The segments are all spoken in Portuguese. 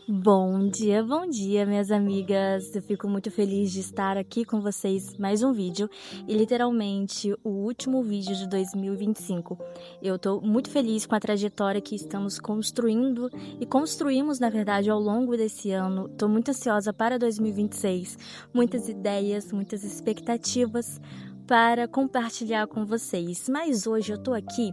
Bom dia, minhas amigas. Eu fico muito feliz de estar aqui com vocês mais um vídeo e literalmente o último vídeo de 2025. Eu tô muito feliz com a trajetória que estamos construindo e construímos, na verdade, ao longo desse ano. Tô muito ansiosa para 2026, muitas ideias, muitas expectativas para compartilhar com vocês. Mas hoje eu tô aqui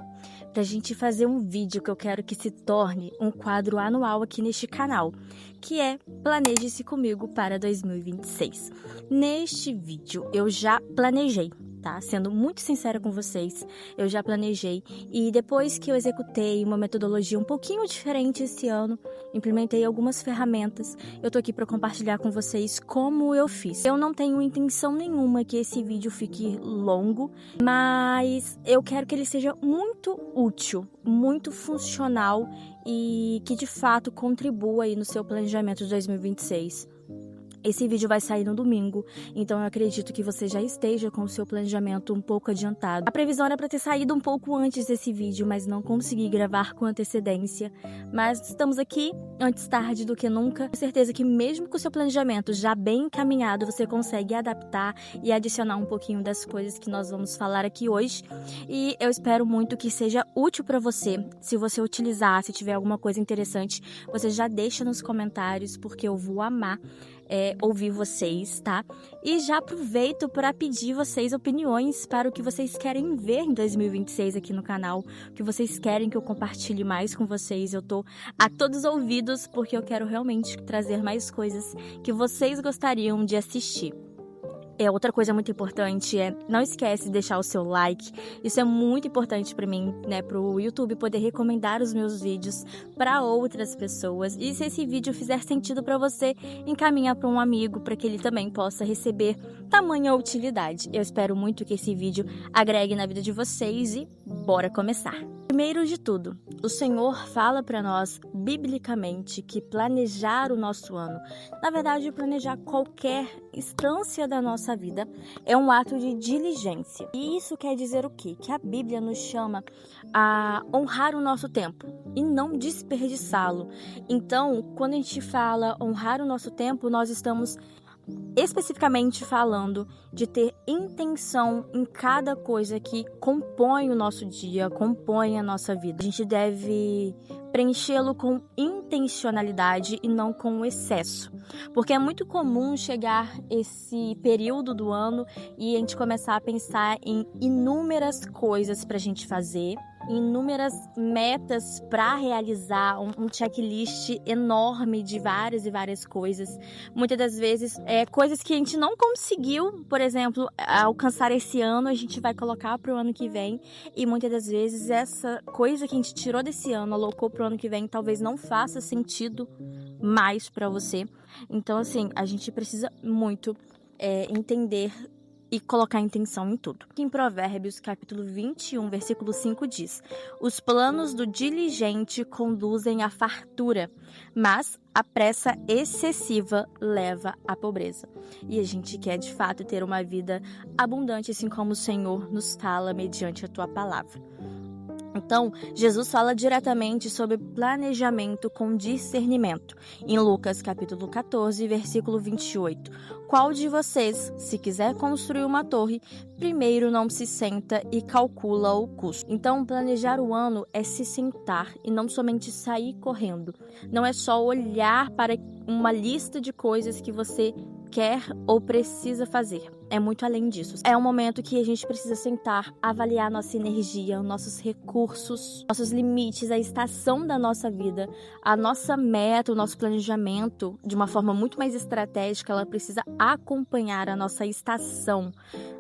para a gente fazer um vídeo que eu quero que se torne um quadro anual aqui neste canal, que é Planeje-se Comigo para 2026. Neste vídeo eu já planejei, tá? Sendo muito sincera com vocês, eu já planejei e depois que eu executei uma metodologia um pouquinho diferente esse ano, implementei algumas ferramentas, eu tô aqui para compartilhar com vocês como eu fiz. Eu não tenho intenção nenhuma que esse vídeo fique longo, mas eu quero que ele seja muito útil, muito funcional e que de fato contribua aí no seu planejamento de 2026. Esse vídeo vai sair no domingo, então eu acredito que você já esteja com o seu planejamento um pouco adiantado. A previsão era para ter saído um pouco antes desse vídeo, mas não consegui gravar com antecedência. Mas estamos aqui, antes tarde do que nunca. Com certeza que mesmo com o seu planejamento já bem encaminhado, você consegue adaptar e adicionar um pouquinho das coisas que nós vamos falar aqui hoje. E eu espero muito que seja útil para você. Se você utilizar, se tiver alguma coisa interessante, você já deixa nos comentários, porque eu vou amar ouvir vocês, tá? E já aproveito para pedir vocês opiniões para o que vocês querem ver em 2026 aqui no canal, o que vocês querem que eu compartilhe mais com vocês. Eu tô a todos ouvidos porque eu quero realmente trazer mais coisas que vocês gostariam de assistir. Outra coisa muito importante não esquece de deixar o seu like. Isso é muito importante para mim, né, para o YouTube poder recomendar os meus vídeos para outras pessoas. E se esse vídeo fizer sentido para você, encaminha para um amigo para que ele também possa receber tamanha utilidade. Eu espero muito que esse vídeo agregue na vida de vocês e bora começar. Primeiro de tudo, o Senhor fala para nós, biblicamente, que planejar o nosso ano, na verdade, planejar qualquer instância da nossa vida, é um ato de diligência. E isso quer dizer o quê? Que a Bíblia nos chama a honrar o nosso tempo e não desperdiçá-lo. Então, quando a gente fala honrar o nosso tempo, nós estamos especificamente falando de ter intenção em cada coisa que compõe o nosso dia, compõe a nossa vida. A gente deve preenchê-lo com intencionalidade e não com excesso. Porque é muito comum chegar esse período do ano e a gente começar a pensar em inúmeras coisas para a gente fazer, inúmeras metas para realizar, um checklist enorme de várias e várias coisas. Muitas das vezes, coisas que a gente não conseguiu, por exemplo, alcançar esse ano, a gente vai colocar para o ano que vem. E muitas das vezes, essa coisa que a gente tirou desse ano, alocou para o ano que vem, talvez não faça sentido mais para você. Então, assim, a gente precisa muito entender e colocar intenção em tudo. Em Provérbios, capítulo 21, versículo 5 diz: os planos do diligente conduzem à fartura, mas a pressa excessiva leva à pobreza. E a gente quer, de fato, ter uma vida abundante, assim como o Senhor nos fala mediante a tua palavra. Então, Jesus fala diretamente sobre planejamento com discernimento. Em Lucas capítulo 14, versículo 28. Qual de vocês, se quiser construir uma torre, primeiro não se senta e calcula o custo? Então, planejar o ano é se sentar e não somente sair correndo. Não é só olhar para uma lista de coisas que você quer ou precisa fazer. É muito além disso. É um momento que a gente precisa sentar, avaliar nossa energia, nossos recursos, nossos limites, a estação da nossa vida, a nossa meta, o nosso planejamento, de uma forma muito mais estratégica, ela precisa acompanhar a nossa estação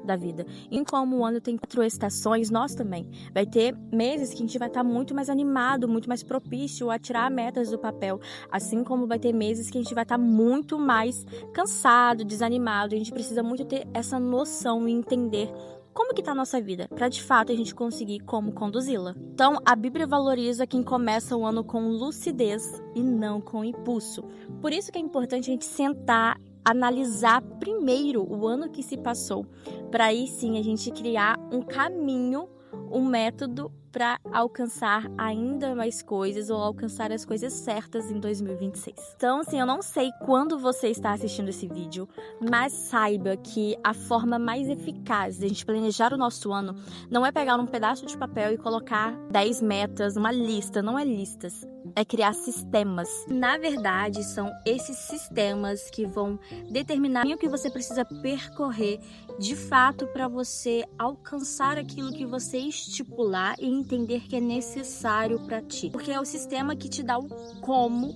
da vida. E como o ano tem 4 estações, nós também. Vai ter meses que a gente vai estar muito mais animado, muito mais propício a tirar metas do papel, assim como vai ter meses que a gente vai estar muito mais cansado, desanimado. A gente precisa muito ter essa noção e entender como que tá a nossa vida, para de fato a gente conseguir como conduzi-la. Então, a Bíblia valoriza quem começa o ano com lucidez e não com impulso. Por isso que é importante a gente sentar, analisar primeiro o ano que se passou, para aí sim a gente criar um caminho, um método para alcançar ainda mais coisas ou alcançar as coisas certas em 2026. Então, assim, eu não sei quando você está assistindo esse vídeo, mas saiba que a forma mais eficaz de a gente planejar o nosso ano não é pegar um pedaço de papel e colocar 10 metas, uma lista, não é listas. É criar sistemas. Na verdade, são esses sistemas que vão determinar o que você precisa percorrer de fato para você alcançar aquilo que você estipular e entender que é necessário para ti. Porque é o sistema que te dá o como,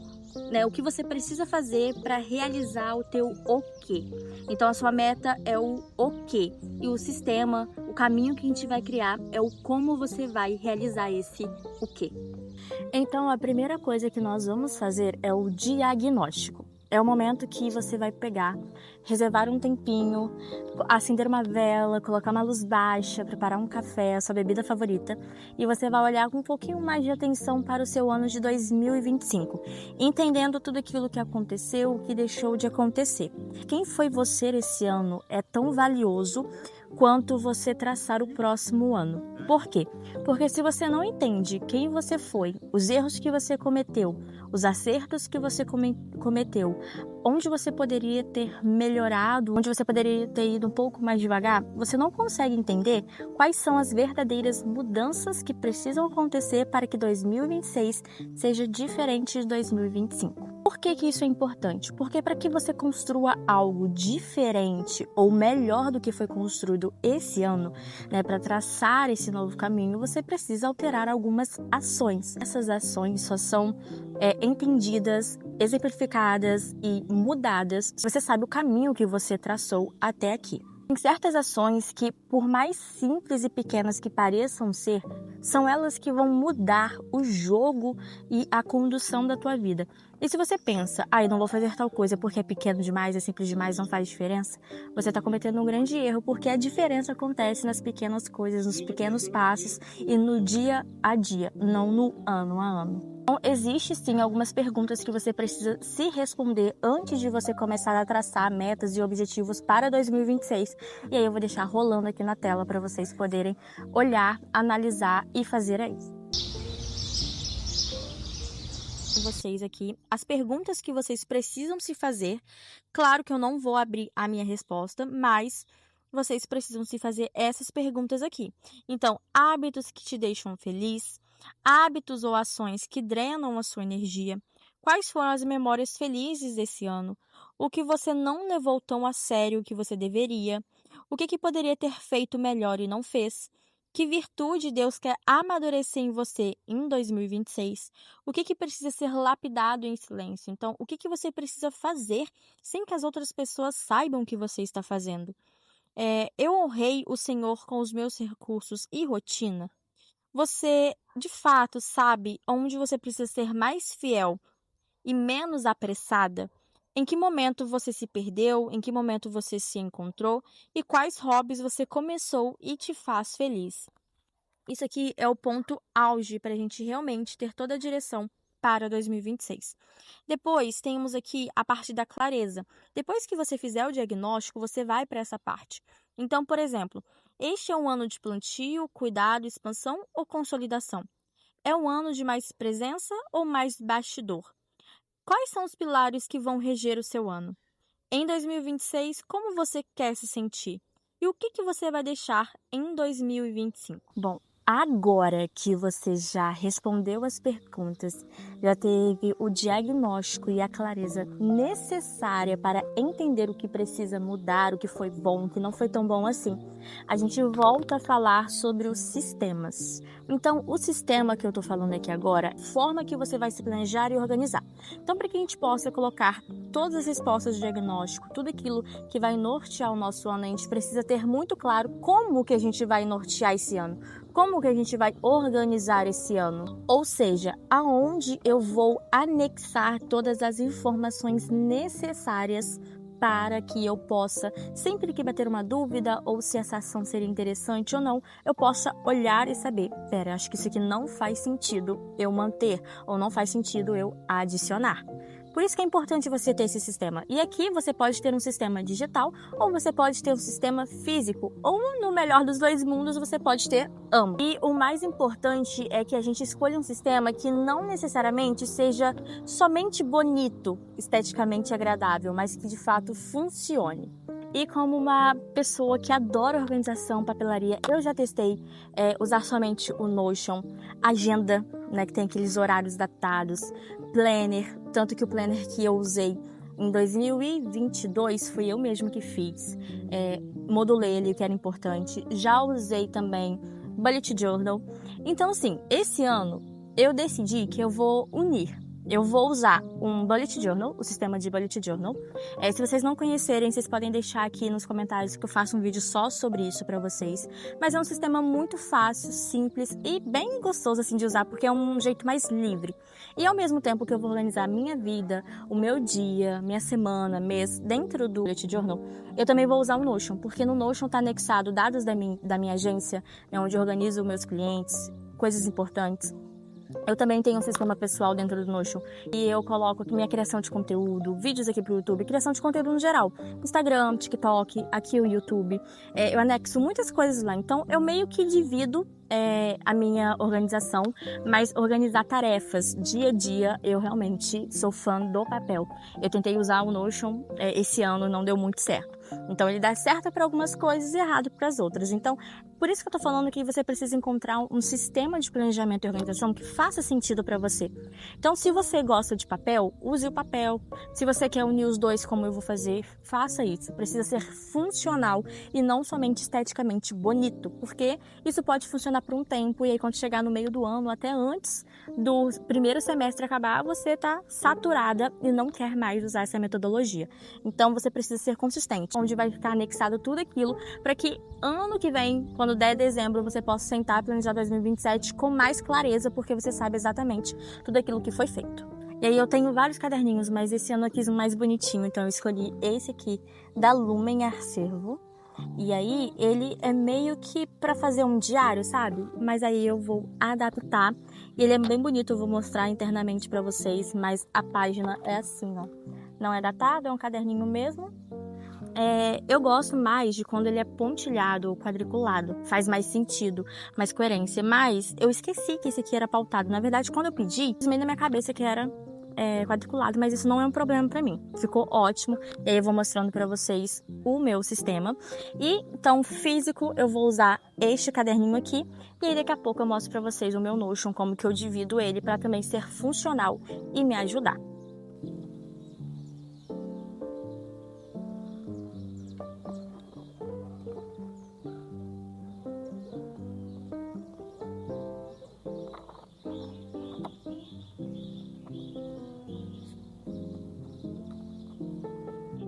né, o que você precisa fazer para realizar o teu o quê. Então a sua meta é o quê e o sistema, o caminho que a gente vai criar é o como você vai realizar esse o quê. Então a primeira coisa que nós vamos fazer é o diagnóstico. É o momento que você vai pegar, reservar um tempinho, acender uma vela, colocar uma luz baixa, preparar um café, a sua bebida favorita, e você vai olhar com um pouquinho mais de atenção para o seu ano de 2025, entendendo tudo aquilo que aconteceu, o que deixou de acontecer. Quem foi você esse ano é tão valioso quanto você traçar o próximo ano. Por quê? Porque se você não entende quem você foi, os erros que você cometeu, os acertos que você cometeu, onde você poderia ter melhorado, onde você poderia ter ido um pouco mais devagar, você não consegue entender quais são as verdadeiras mudanças que precisam acontecer para que 2026 seja diferente de 2025. Por que isso é importante? Porque para que você construa algo diferente ou melhor do que foi construído esse ano, né, para traçar esse novo caminho, você precisa alterar algumas ações. Essas ações só são entendidas, exemplificadas e mudadas se você sabe o caminho que você traçou até aqui. Tem certas ações que, por mais simples e pequenas que pareçam ser, são elas que vão mudar o jogo e a condução da tua vida. E se você pensa, eu não vou fazer tal coisa porque é pequeno demais, é simples demais, não faz diferença, você está cometendo um grande erro, porque a diferença acontece nas pequenas coisas, nos pequenos passos e no dia a dia, não no ano a ano. Então, existe sim algumas perguntas que você precisa se responder antes de você começar a traçar metas e objetivos para 2026. E aí eu vou deixar rolando aqui na tela para vocês poderem olhar, analisar e fazer isso. Vocês aqui as perguntas que vocês precisam se fazer. Claro que eu não vou abrir a minha resposta, mas vocês precisam se fazer essas perguntas aqui. Então, hábitos que te deixam feliz, hábitos ou ações que drenam a sua energia, quais foram as memórias felizes desse ano, o que você não levou tão a sério que você deveria, o que poderia ter feito melhor e não fez, que virtude Deus quer amadurecer em você em 2026, o que precisa ser lapidado em silêncio. Então, o que você precisa fazer sem que as outras pessoas saibam o que você está fazendo. Eu honrei o Senhor com os meus recursos e rotina. Você, de fato, sabe onde você precisa ser mais fiel e menos apressada? Em que momento você se perdeu? Em que momento você se encontrou? E quais hobbies você começou e te faz feliz? Isso aqui é o ponto auge para a gente realmente ter toda a direção para 2026. Depois, temos aqui a parte da clareza. Depois que você fizer o diagnóstico, você vai para essa parte. Então, por exemplo, este é um ano de plantio, cuidado, expansão ou consolidação? É um ano de mais presença ou mais bastidor? Quais são os pilares que vão reger o seu ano? Em 2026, como você quer se sentir? E o que você vai deixar em 2025? Bom, agora que você já respondeu as perguntas, já teve o diagnóstico e a clareza necessária para entender o que precisa mudar, o que foi bom, o que não foi tão bom assim, a gente volta a falar sobre os sistemas. Então, o sistema que eu estou falando aqui agora, forma que você vai se planejar e organizar. Então, para que a gente possa colocar todas as respostas do diagnóstico, tudo aquilo que vai nortear o nosso ano, a gente precisa ter muito claro como que a gente vai nortear esse ano, como que a gente vai organizar esse ano. Ou seja, aonde eu vou anexar todas as informações necessárias para que eu possa, sempre que bater uma dúvida ou se essa ação seria interessante ou não, eu possa olhar e saber, acho que isso aqui não faz sentido eu manter ou não faz sentido eu adicionar. Por isso que é importante você ter esse sistema. E aqui você pode ter um sistema digital ou você pode ter um sistema físico. Ou no melhor dos dois mundos, você pode ter ambos. E o mais importante é que a gente escolha um sistema que não necessariamente seja somente bonito, esteticamente agradável, mas que de fato funcione. E como uma pessoa que adora organização, papelaria, eu já testei usar somente o Notion, agenda, né, que tem aqueles horários datados, planner, tanto que o planner que eu usei em 2022 fui eu mesmo que fiz, modulei ele, que era importante, já usei também Bullet Journal. Então assim, esse ano eu decidi que eu vou unir. Eu vou usar um Bullet Journal, o sistema de Bullet Journal. Se vocês não conhecerem, vocês podem deixar aqui nos comentários que eu faço um vídeo só sobre isso para vocês. Mas é um sistema muito fácil, simples e bem gostoso assim de usar, porque é um jeito mais livre. E ao mesmo tempo que eu vou organizar minha vida, o meu dia, minha semana, mês, dentro do Bullet Journal, eu também vou usar o Notion, porque no Notion está anexado dados da minha agência, né, onde eu organizo meus clientes, coisas importantes. Eu também tenho um sistema pessoal dentro do Notion e eu coloco aqui minha criação de conteúdo, vídeos aqui pro YouTube, criação de conteúdo no geral, Instagram, TikTok, aqui o YouTube. Eu anexo muitas coisas lá, então eu meio que divido a minha organização, mas organizar tarefas dia a dia, eu realmente sou fã do papel. Eu tentei usar o Notion esse ano, não deu muito certo. Então ele dá certo para algumas coisas e errado para as outras. Então, por isso que eu tô falando que você precisa encontrar um sistema de planejamento e organização que faça sentido para você. Então, se você gosta de papel, use o papel. Se você quer unir os dois, como eu vou fazer, faça isso. Precisa ser funcional e não somente esteticamente bonito, porque isso pode funcionar por um tempo e aí quando chegar no meio do ano, até antes do primeiro semestre acabar, você tá saturada e não quer mais usar essa metodologia. Então, você precisa ser consistente, onde vai ficar anexado tudo aquilo para que ano que vem, quando der dezembro, você possa sentar e planejar 2027 com mais clareza, porque você sabe exatamente tudo aquilo que foi feito. E aí eu tenho vários caderninhos, mas esse ano eu quis um mais bonitinho, então eu escolhi esse aqui da Lumen Acervo. E aí ele é meio que para fazer um diário, sabe? Mas aí eu vou adaptar. E ele é bem bonito, eu vou mostrar internamente para vocês, mas a página é assim, ó. Não é datado, é um caderninho mesmo. Eu gosto mais de quando ele é pontilhado ou quadriculado. Faz mais sentido, mais coerência. Mas eu esqueci que esse aqui era pautado. Na verdade, quando eu pedi, cismei na minha cabeça que era quadriculado, mas isso não é um problema pra mim. Ficou ótimo. E aí eu vou mostrando pra vocês o meu sistema. E então, físico, eu vou usar este caderninho aqui. E aí daqui a pouco eu mostro pra vocês o meu Notion, como que eu divido ele pra também ser funcional e me ajudar.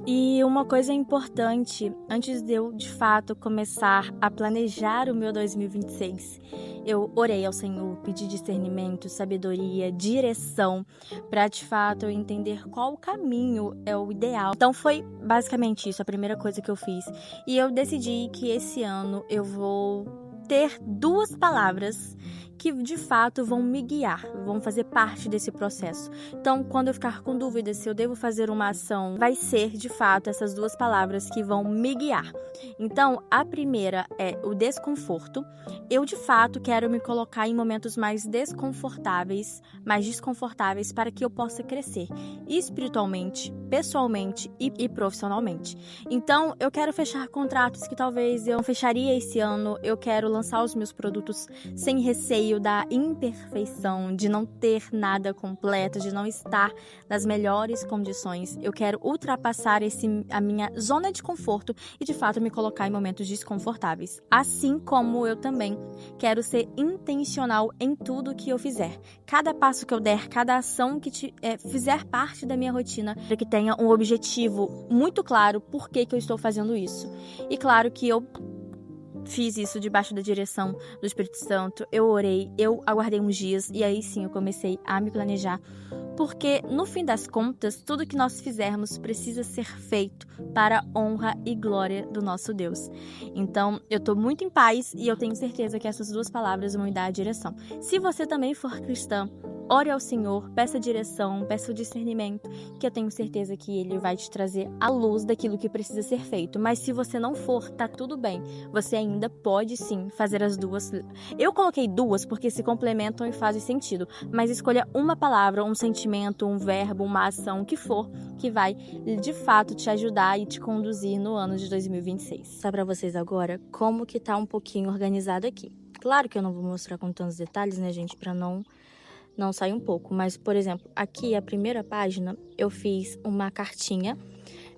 E uma coisa importante, antes de eu, de fato, começar a planejar o meu 2026, eu orei ao Senhor, pedi discernimento, sabedoria, direção, para, de fato, eu entender qual caminho é o ideal. Então, foi basicamente isso, a primeira coisa que eu fiz. E eu decidi que esse ano eu vou ter 2 palavras que de fato vão me guiar, vão fazer parte desse processo. Então, quando eu ficar com dúvida se eu devo fazer uma ação, vai ser de fato essas 2 palavras que vão me guiar. Então, a primeira é o desconforto. Eu de fato quero me colocar em momentos mais desconfortáveis, mais desconfortáveis para que eu possa crescer espiritualmente, pessoalmente e profissionalmente. Então, eu quero fechar contratos que talvez eu não fecharia esse ano. Eu quero lançar os meus produtos sem receio da imperfeição, de não ter nada completo, de não estar nas melhores condições. Eu quero ultrapassar a minha zona de conforto e, de fato, me colocar em momentos desconfortáveis. Assim como eu também quero ser intencional em tudo que eu fizer. Cada passo que eu der, cada ação que fizer parte da minha rotina, para que tenha um objetivo muito claro por que eu estou fazendo isso. E claro que eu fiz isso debaixo da direção do Espírito Santo, eu orei, eu aguardei uns dias e aí sim eu comecei a me planejar, porque no fim das contas, tudo que nós fizermos precisa ser feito para a honra e glória do nosso Deus. Então, eu tô muito em paz e eu tenho certeza que essas 2 palavras vão me dar a direção. Se você também for cristã, ore ao Senhor, peça direção, peça o discernimento, que eu tenho certeza que Ele vai te trazer a luz daquilo que precisa ser feito. Mas se você não for, tá tudo bem. Você ainda pode sim fazer as duas. Eu coloquei duas porque se complementam e fazem sentido, mas escolha uma palavra, um sentimento, um verbo, uma ação, o que for, que vai de fato te ajudar e te conduzir no ano de 2026. Só para vocês agora como que tá um pouquinho organizado aqui. Claro que eu não vou mostrar com tantos detalhes, né, gente, para não sair um pouco, mas, por exemplo, aqui a primeira página eu fiz uma cartinha,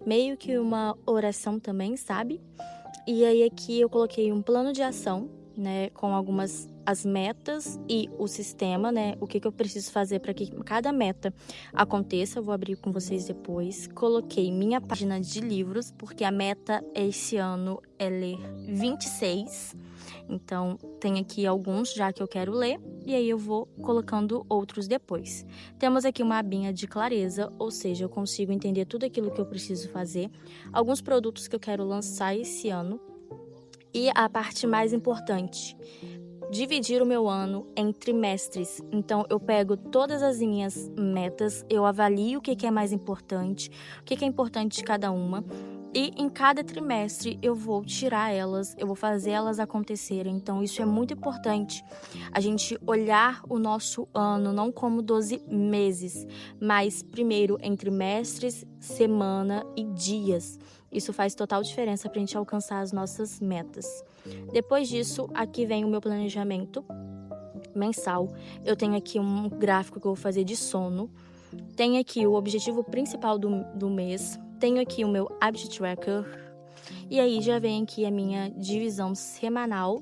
meio que uma oração também, sabe? E aí aqui eu coloquei um plano de ação, né, com as metas e o sistema, né, o que eu preciso fazer para que cada meta aconteça. Eu vou abrir com vocês depois. Coloquei minha página de livros, porque a meta esse ano é ler 26. Então, tem aqui alguns já que eu quero ler, e aí eu vou colocando outros depois. Temos aqui uma abinha de clareza, ou seja, eu consigo entender tudo aquilo que eu preciso fazer, alguns produtos que eu quero lançar esse ano, e a parte mais importante, dividir o meu ano em trimestres. Então, eu pego todas as minhas metas, eu avalio o que é mais importante, o que é importante de cada uma, e em cada trimestre eu vou tirar elas, eu vou fazer elas acontecerem. Então, isso é muito importante, a gente olhar o nosso ano não como 12 meses, mas primeiro em trimestres, semana e dias. Isso faz total diferença para a gente alcançar as nossas metas. Depois disso, aqui vem o meu planejamento mensal. Eu tenho aqui um gráfico que eu vou fazer de sono. Tenho aqui o objetivo principal do mês. Tenho aqui o meu Habit Tracker. E aí já vem aqui a minha divisão semanal,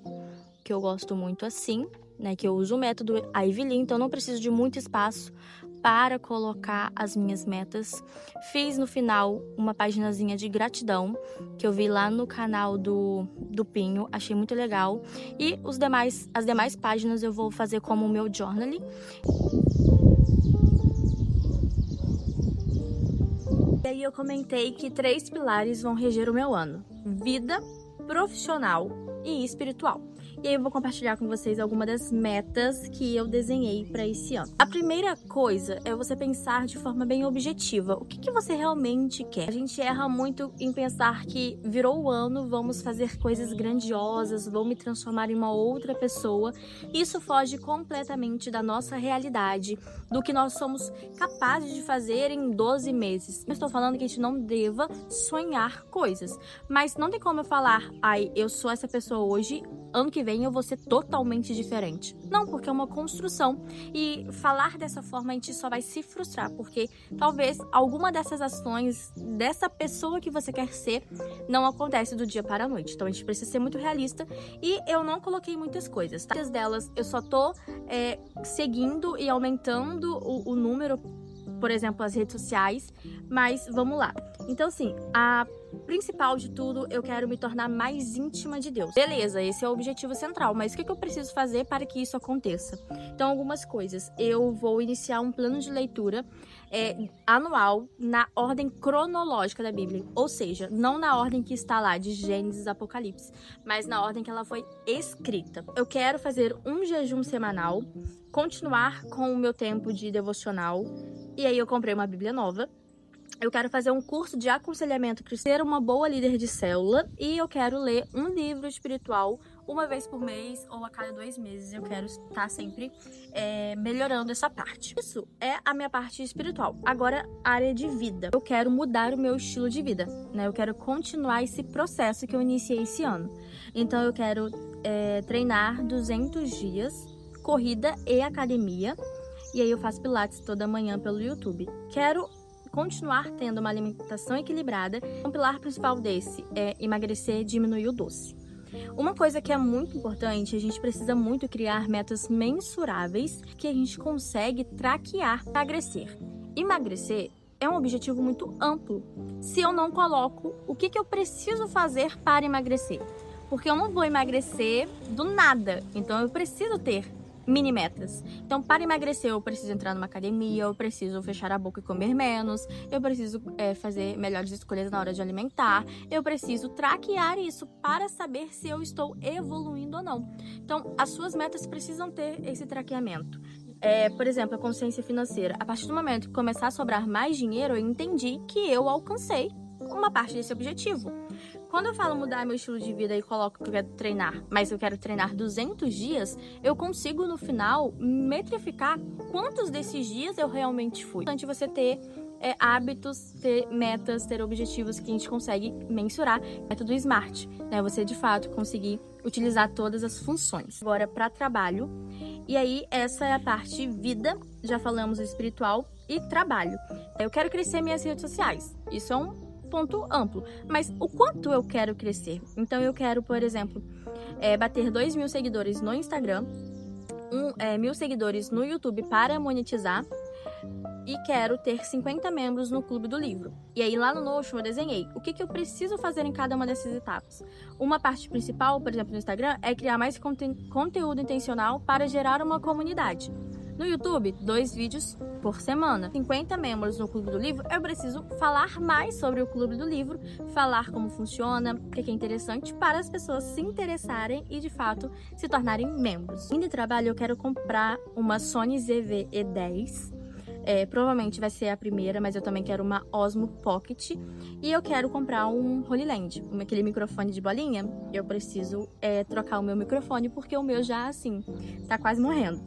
que eu gosto muito assim, né? Que eu uso o método Ivy Lee, então não preciso de muito espaço para colocar as minhas metas. Fiz no final uma paginazinha de gratidão, que eu vi lá no canal do Pinho, achei muito legal. E as demais páginas eu vou fazer como o meu journaling. E aí eu comentei que 3 pilares vão reger o meu ano: vida, profissional e espiritual. E aí eu vou compartilhar com vocês algumas das metas que eu desenhei para esse ano. A primeira coisa é você pensar de forma bem objetiva. O que você realmente quer? A gente erra muito em pensar que virou o ano, vamos fazer coisas grandiosas, vou me transformar em uma outra pessoa. Isso foge completamente da nossa realidade, do que nós somos capazes de fazer em 12 meses. Eu estou falando que a gente não deva sonhar coisas, mas não tem como eu falar, eu sou essa pessoa hoje, ano que vem eu vou ser totalmente diferente. Não, porque é uma construção, e falar dessa forma a gente só vai se frustrar, porque talvez alguma dessas ações, dessa pessoa que você quer ser, não acontece do dia para a noite. Então a gente precisa ser muito realista, e eu não coloquei muitas coisas, tá? Muitas delas eu só tô seguindo e aumentando o número, por exemplo, as redes sociais, mas vamos lá. Então, assim, a principal de tudo, eu quero me tornar mais íntima de Deus. Beleza, esse é o objetivo central, mas o que eu preciso fazer para que isso aconteça? Então, algumas coisas. Eu vou iniciar um plano de leitura anual na ordem cronológica da Bíblia, ou seja, não na ordem que está lá de Gênesis, Apocalipse, mas na ordem que ela foi escrita. Eu quero fazer um jejum semanal, continuar com o meu tempo de devocional, e aí eu comprei uma Bíblia nova. Eu quero fazer um curso de aconselhamento cristão, ser uma boa líder de célula, e eu quero ler um livro espiritual uma vez por mês ou a cada 2 meses. Eu quero estar sempre melhorando essa parte. Isso é a minha parte espiritual. Agora, a área de vida. Eu quero mudar o meu estilo de vida, né? Eu quero continuar esse processo que eu iniciei esse ano. Então, eu quero treinar 200 dias, corrida e academia. E aí eu faço pilates toda manhã pelo YouTube. Quero continuar tendo uma alimentação equilibrada. Um pilar principal desse é emagrecer e diminuir o doce. Uma coisa que é muito importante, a gente precisa muito criar metas mensuráveis que a gente consegue traquear. Emagrecer é um objetivo muito amplo. Se eu não coloco o que eu preciso fazer para emagrecer, porque eu não vou emagrecer do nada, então eu preciso ter mini metas. Então, para emagrecer, eu preciso entrar numa academia, eu preciso fechar a boca e comer menos, eu preciso fazer melhores escolhas na hora de alimentar, eu preciso traquear isso para saber se eu estou evoluindo ou não. Então, as suas metas precisam ter esse traqueamento. Por exemplo, a consciência financeira. A partir do momento que começar a sobrar mais dinheiro, eu entendi que eu alcancei uma parte desse objetivo. Quando eu falo mudar meu estilo de vida e coloco que eu quero treinar, mas eu quero treinar 200 dias, eu consigo no final metrificar quantos desses dias eu realmente fui. É importante você ter hábitos, ter metas, ter objetivos que a gente consegue mensurar. Método SMART, né? Você de fato conseguir utilizar todas as funções. Agora para trabalho. E aí essa é a parte vida, já falamos espiritual e trabalho. Eu quero crescer minhas redes sociais. Isso é um ponto amplo, mas o quanto eu quero crescer? Então eu quero, por exemplo, bater 2.000 seguidores no Instagram, 1.000 seguidores no YouTube para monetizar, e quero ter 50 membros no Clube do Livro. E aí lá no Notion eu desenhei o que eu preciso fazer em cada uma dessas etapas. Uma parte principal, por exemplo, no Instagram, é criar mais conteúdo intencional para gerar uma comunidade. No YouTube, 2 vídeos por semana. 50 membros no Clube do Livro, eu preciso falar mais sobre o Clube do Livro, falar como funciona, o que é interessante para as pessoas se interessarem e, de fato, se tornarem membros. Indo de trabalho, eu quero comprar uma Sony ZV-E10. Provavelmente vai ser a primeira, mas eu também quero uma Osmo Pocket. E eu quero comprar um Holy Land, aquele microfone de bolinha. Eu preciso trocar o meu microfone, porque o meu já, assim, tá quase morrendo.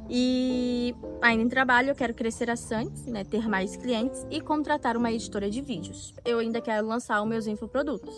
E ainda em trabalho eu quero crescer bastante, né, ter mais clientes e contratar uma editora de vídeos. Eu ainda quero lançar os meus infoprodutos.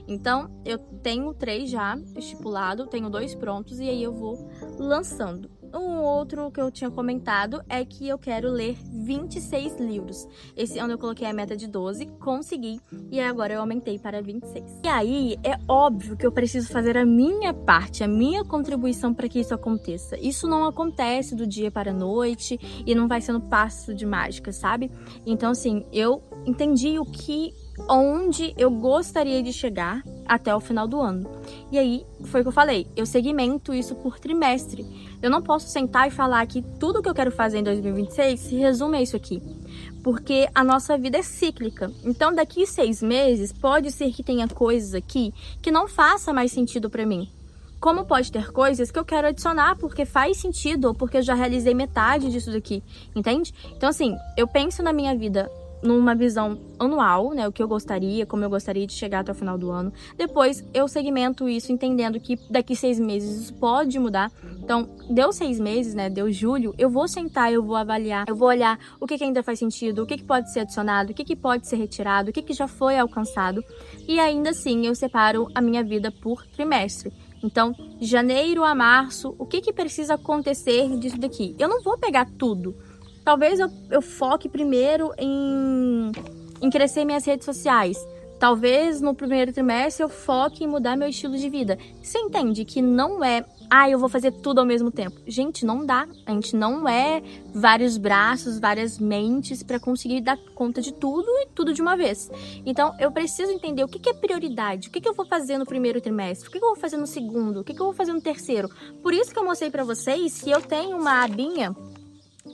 Então eu tenho 3 já estipulado, tenho 2 prontos e aí eu vou lançando. Um outro que eu tinha comentado é que eu quero ler 26 livros. Esse ano eu coloquei a meta de 12, consegui, e agora eu aumentei para 26. E aí é óbvio que eu preciso fazer a minha parte, a minha contribuição para que isso aconteça. Isso não acontece do dia para a noite e não vai sendo passo de mágica, sabe? Então assim, eu entendi onde eu gostaria de chegar até o final do ano. E aí, foi o que eu falei, eu segmento isso por trimestre. Eu não posso sentar e falar que tudo que eu quero fazer em 2026 se resume a isso aqui. Porque a nossa vida é cíclica. Então, daqui 6 meses, pode ser que tenha coisas aqui que não faça mais sentido para mim. Como pode ter coisas que eu quero adicionar porque faz sentido ou porque eu já realizei metade disso daqui, entende? Então, assim, eu penso na minha vida numa visão anual, né, o que eu gostaria, como eu gostaria de chegar até o final do ano. Depois eu segmento isso entendendo que daqui 6 meses isso pode mudar. Então, deu 6 meses, né, deu julho, eu vou sentar, eu vou avaliar, eu vou olhar o que ainda faz sentido, o que pode ser adicionado, o que pode ser retirado, o que já foi alcançado. E ainda assim eu separo a minha vida por trimestre. Então, de janeiro a março, o que precisa acontecer disso daqui? Eu não vou pegar tudo. Talvez eu foque primeiro em crescer minhas redes sociais. Talvez no primeiro trimestre eu foque em mudar meu estilo de vida. Você entende que não é, eu vou fazer tudo ao mesmo tempo. Gente, não dá. A gente não é vários braços, várias mentes para conseguir dar conta de tudo e tudo de uma vez. Então, eu preciso entender o que é prioridade, o que eu vou fazer no primeiro trimestre, o que eu vou fazer no segundo, o que eu vou fazer no terceiro. Por isso que eu mostrei para vocês que eu tenho uma abinha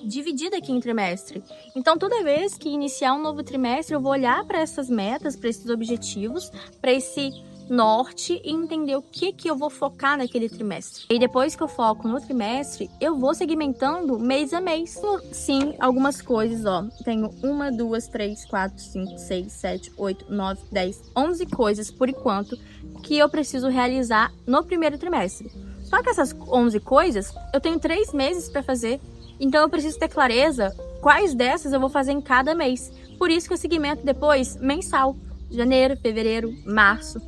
dividida aqui em trimestre. Então, toda vez que iniciar um novo trimestre, eu vou olhar para essas metas, para esses objetivos, para esse norte e entender o que eu vou focar naquele trimestre. E depois que eu foco no trimestre, eu vou segmentando mês a mês. Sim, algumas coisas, ó. Tenho 1, 2, 3, 4, 5, 6, 7, 8, 9, 10, 11 coisas, por enquanto, que eu preciso realizar no primeiro trimestre. Só que essas 11 coisas, eu tenho 3 meses para fazer. Então eu preciso ter clareza quais dessas eu vou fazer em cada mês. Por isso que eu segmento depois mensal. Janeiro, fevereiro, março.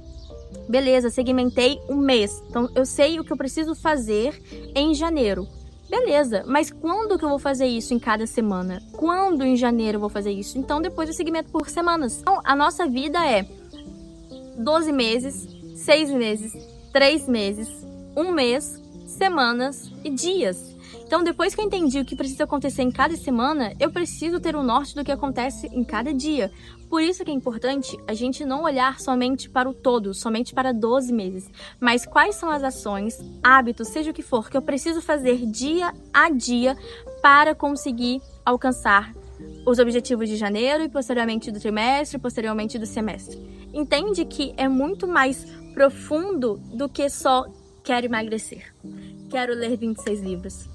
Beleza, segmentei um mês. Então eu sei o que eu preciso fazer em janeiro. Beleza, mas quando que eu vou fazer isso em cada semana? Quando em janeiro eu vou fazer isso? Então depois eu segmento por semanas. Então a nossa vida é 12 meses, 6 meses, 3 meses, 1 mês, semanas e dias. Então, depois que eu entendi o que precisa acontecer em cada semana, eu preciso ter um norte do que acontece em cada dia. Por isso que é importante a gente não olhar somente para o todo, somente para 12 meses, mas quais são as ações, hábitos, seja o que for, que eu preciso fazer dia a dia para conseguir alcançar os objetivos de janeiro e posteriormente do trimestre, posteriormente do semestre. Entende que é muito mais profundo do que só quero emagrecer, quero ler 26 livros.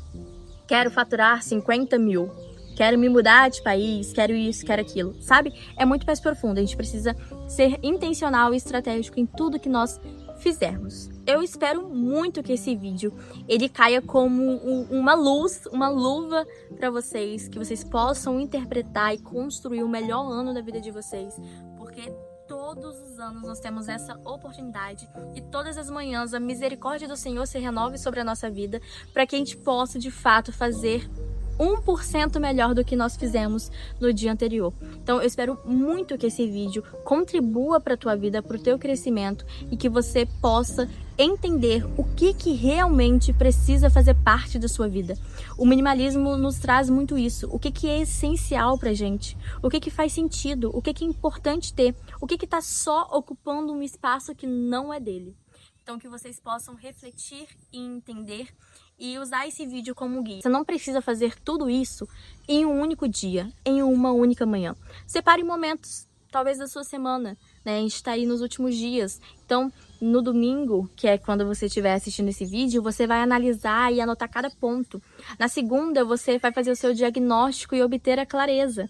quero faturar 50 mil, quero me mudar de país, quero isso, quero aquilo, sabe? É muito mais profundo, a gente precisa ser intencional e estratégico em tudo que nós fizermos. Eu espero muito que esse vídeo ele caia como uma luz, uma luva para vocês, que vocês possam interpretar e construir o melhor ano da vida de vocês, porque todos os anos nós temos essa oportunidade e todas as manhãs a misericórdia do Senhor se renove sobre a nossa vida para que a gente possa de fato fazer 1% melhor do que nós fizemos no dia anterior. Então eu espero muito que esse vídeo contribua para a tua vida, para o teu crescimento e que você possa entender o que realmente precisa fazer parte da sua vida. O minimalismo nos traz muito isso, o que é essencial pra gente, o que faz sentido, o que é importante ter, o que está só ocupando um espaço que não é dele. Então que vocês possam refletir e entender e usar esse vídeo como guia. Você não precisa fazer tudo isso em um único dia, em uma única manhã. Separe momentos, talvez da sua semana, né? A gente está aí nos últimos dias. Então, no domingo, que é quando você estiver assistindo esse vídeo, você vai analisar e anotar cada ponto. Na segunda, você vai fazer o seu diagnóstico e obter a clareza.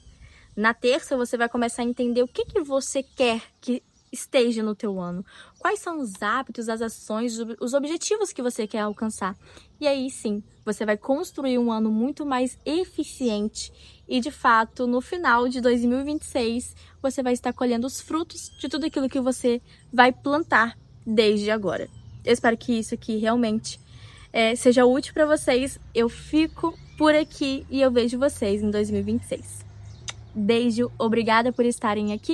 Na terça, você vai começar a entender o que você quer que esteja no teu ano. Quais são os hábitos, as ações, os objetivos que você quer alcançar. E aí sim, você vai construir um ano muito mais eficiente e de fato, no final de 2026, você vai estar colhendo os frutos de tudo aquilo que você vai plantar desde agora. Eu espero que isso aqui realmente seja útil para vocês. Eu fico por aqui e eu vejo vocês em 2026. Beijo, obrigada por estarem aqui.